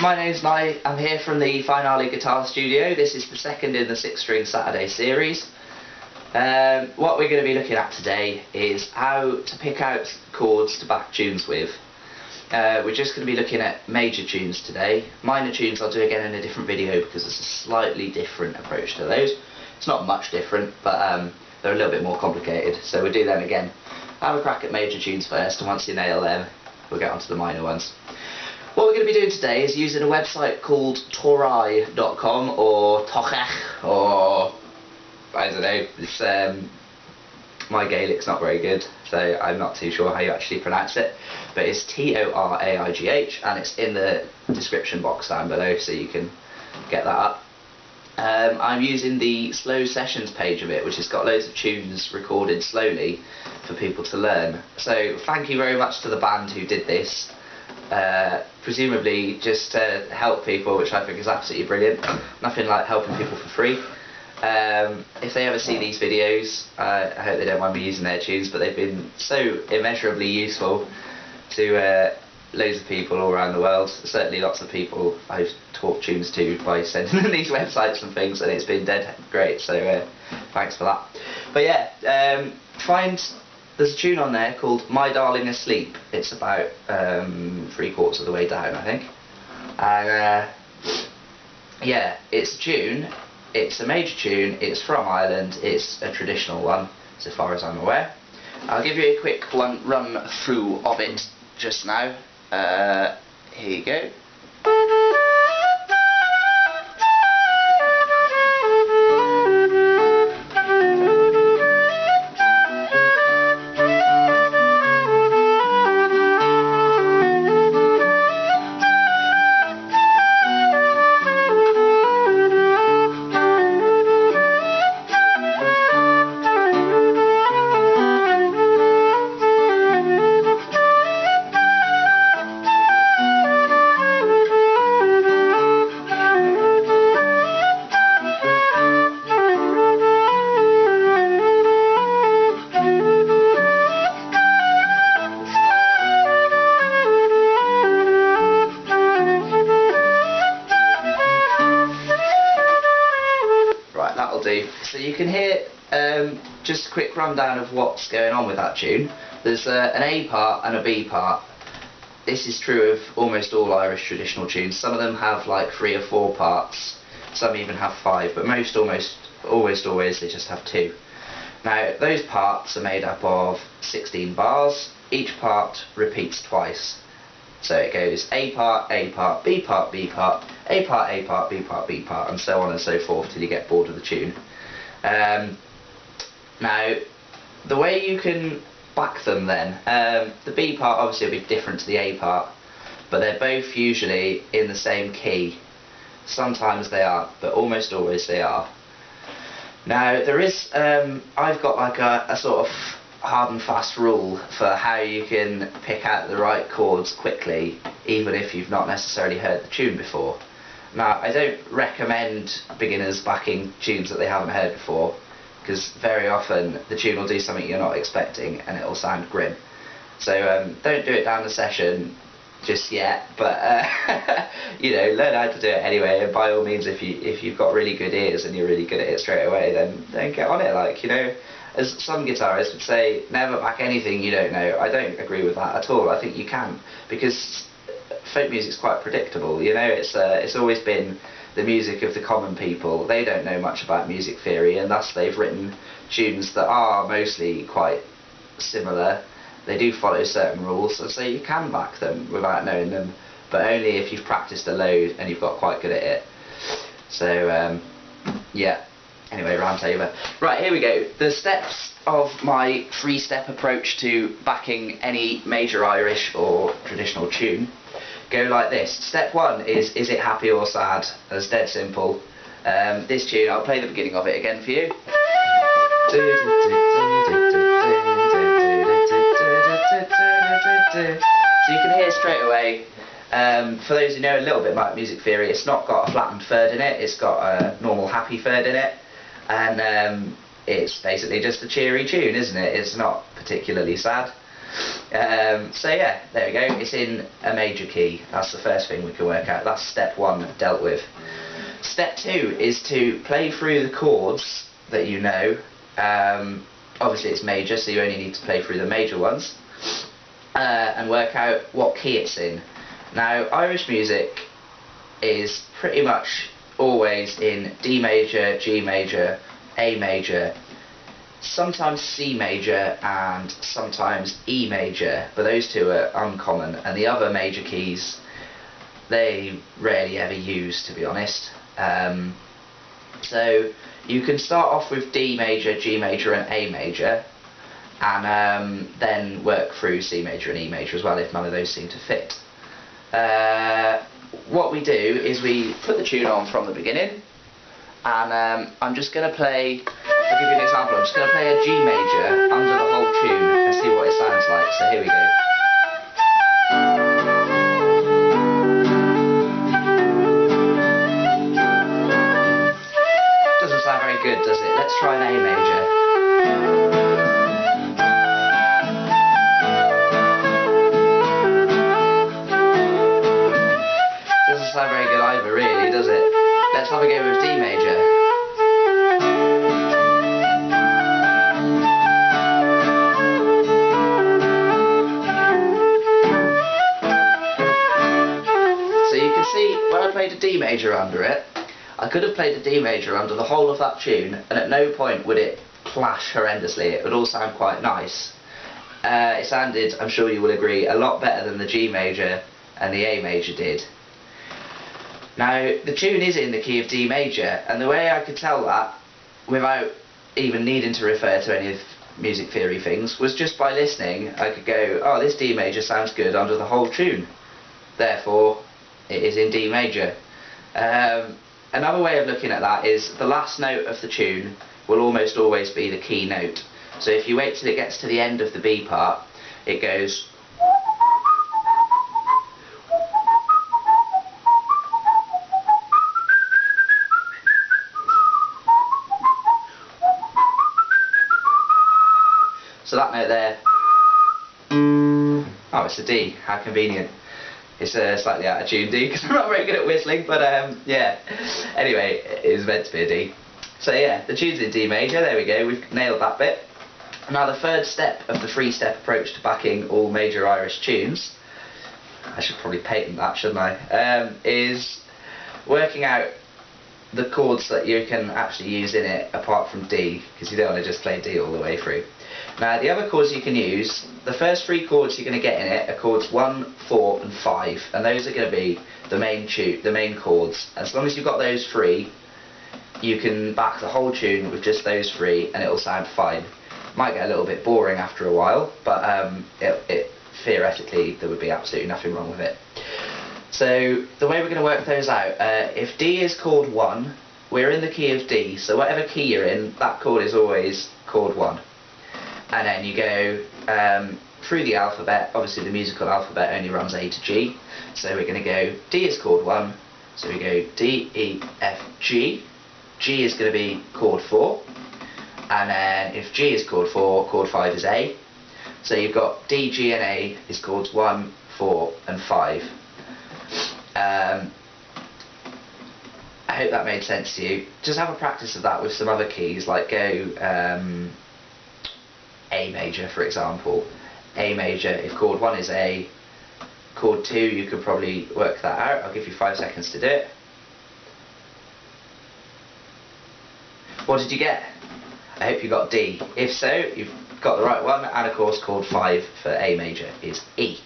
my name's Nye. I'm here from the Finale Guitar Studio. This is the second in the 6-string Saturday series. What we're going to be looking at today is how to pick out chords to back tunes with. We're just going to be looking at major tunes today. Minor tunes I'll do again in a different video because it's a slightly different approach to those. It's not much different, but they're a little bit more complicated, so we'll do them again. Have a crack at major tunes first, and once you nail them, we'll get onto the minor ones. What we're going to be doing today is using a website called Toraigh.com or Toraigh, or I don't know. It's, my Gaelic's not very good, so I'm not too sure how you actually pronounce it, but it's Toraigh, and it's in the description box down below, so you can get that up. I'm using the slow sessions page of it, which has got loads of tunes recorded slowly for people to learn. So thank you very much to the band who did this, presumably just to help people, which I think is absolutely brilliant. Nothing like helping people for free. If they ever see these videos, I hope they don't mind me using their tunes, but they've been so immeasurably useful to loads of people all around the world. Certainly lots of people I've taught tunes to by sending them these websites and things, and it's been dead great, so thanks for that. But yeah, there's a tune on there called My Darling Asleep. It's about 3/4 of the way down, I think. And yeah, it's a tune. It's a major tune. It's from Ireland. It's a traditional one, so far as I'm aware. I'll give you a quick run through of it just now. Here you go. So you can hear just a quick rundown of what's going on with that tune. There's an A part and a B part. This is true of almost all Irish traditional tunes. Some of them have like 3 or 4 parts, some even have 5, but most almost always they just have 2. Now those parts are made up of 16 bars. Each part repeats twice. So it goes A part, B part, B part, A part, A part, B part, B part, and so on and so forth till you get bored of the tune. Now, the way you can back them then, the B part obviously will be different to the A part, but they're both usually in the same key. Sometimes they aren't, but almost always they are. Now there is, I've got like a sort of hard and fast rule for how you can pick out the right chords quickly, even if you've not necessarily heard the tune before. Now I don't recommend beginners backing tunes that they haven't heard before, because very often the tune will do something you're not expecting and it will sound grim. So don't do it down the session just yet, but you know, learn how to do it anyway, and by all means, if you've got really good ears and you're really good at it straight away, then get on it. Like, you know, as some guitarists would say, never back anything you don't know. I don't agree with that at all. I think you can, because folk music's quite predictable. You know, it's always been the music of the common people. They don't know much about music theory, and thus they've written tunes that are mostly quite similar. They do follow certain rules, so you can back them without knowing them, but only if you've practiced a load and you've got quite good at it. So yeah, anyway, rant over. Right, here we go. The steps of my 3-step approach to backing any major Irish or traditional tune go like this. Step 1 is it happy or sad? That's dead simple. This tune, I'll play the beginning of it again for you. So you can hear straight away, for those who know a little bit about music theory, it's not got a flattened third in it, it's got a normal happy third in it, and it's basically just a cheery tune, isn't it? It's not particularly sad. So yeah, there we go, it's in a major key. That's the first thing we can work out. That's step one dealt with. Step two is to play through the chords that you know. Obviously it's major, so you only need to play through the major ones, and work out what key it's in. Now, Irish music is pretty much always in D major, G major, A major, sometimes C major and sometimes E major, but those two are uncommon, and the other major keys they rarely ever use, to be honest. So you can start off with D major, G major and A major, and then work through C major and E major as well if none of those seem to fit. What we do is we put the tune on from the beginning, and I'm just going to play, I'll give you an example, I'm just going to play a G major under the whole tune and see what it sounds like. So here we go. Doesn't sound very good, does it? Let's try an A major. Doesn't sound very good either, really, does it? Let's have a go with D major. So you can see when I played a D major under it, I could have played the D major under the whole of that tune, and at no point would it clash horrendously. It would all sound quite nice. It sounded, I'm sure you will agree, a lot better than the G major and the A major did. Now, the tune is in the key of D major, and the way I could tell that, without even needing to refer to any of music theory things, was just by listening. I could go, oh, this D major sounds good under the whole tune, therefore it is in D major. Another way of looking at that is the last note of the tune will almost always be the key note. So if you wait till it gets to the end of the B part, it goes. So that note there, oh, it's a D, how convenient. It's a slightly out of tune D because I'm not very good at whistling, but yeah. Anyway, it was meant to be a D. So yeah, the tune's in D major, there we go, we've nailed that bit. Now the third step of the three-step approach to backing all major Irish tunes, I should probably patent that, shouldn't I, is working out the chords that you can actually use in it apart from D, because you don't want to just play D all the way through. Now the other chords you can use, the first three chords you're going to get in it are chords 1, 4 and 5, and those are going to be the main chords. As long as you've got those three, you can back the whole tune with just those three and it'll sound fine. Might get a little bit boring after a while, but theoretically there would be absolutely nothing wrong with it. So the way we're going to work those out, if D is chord 1, we're in the key of D, so whatever key you're in, that chord is always chord 1. And then you go through the alphabet. Obviously the musical alphabet only runs A to G, so we're going to go, D is chord 1, so we go D, E, F, G. G is going to be chord 4, and then if G is chord 4, chord 5 is A. So you've got D, G and A is chords 1, 4 and 5. I hope that made sense to you. Just have a practice of that with some other keys, like go A major, for example. A major, if chord 1 is A, chord 2, you could probably work that out. I'll give you 5 seconds to do it. What did you get? I hope you got D. If so, you've got the right one, and of course chord 5 for A major is E.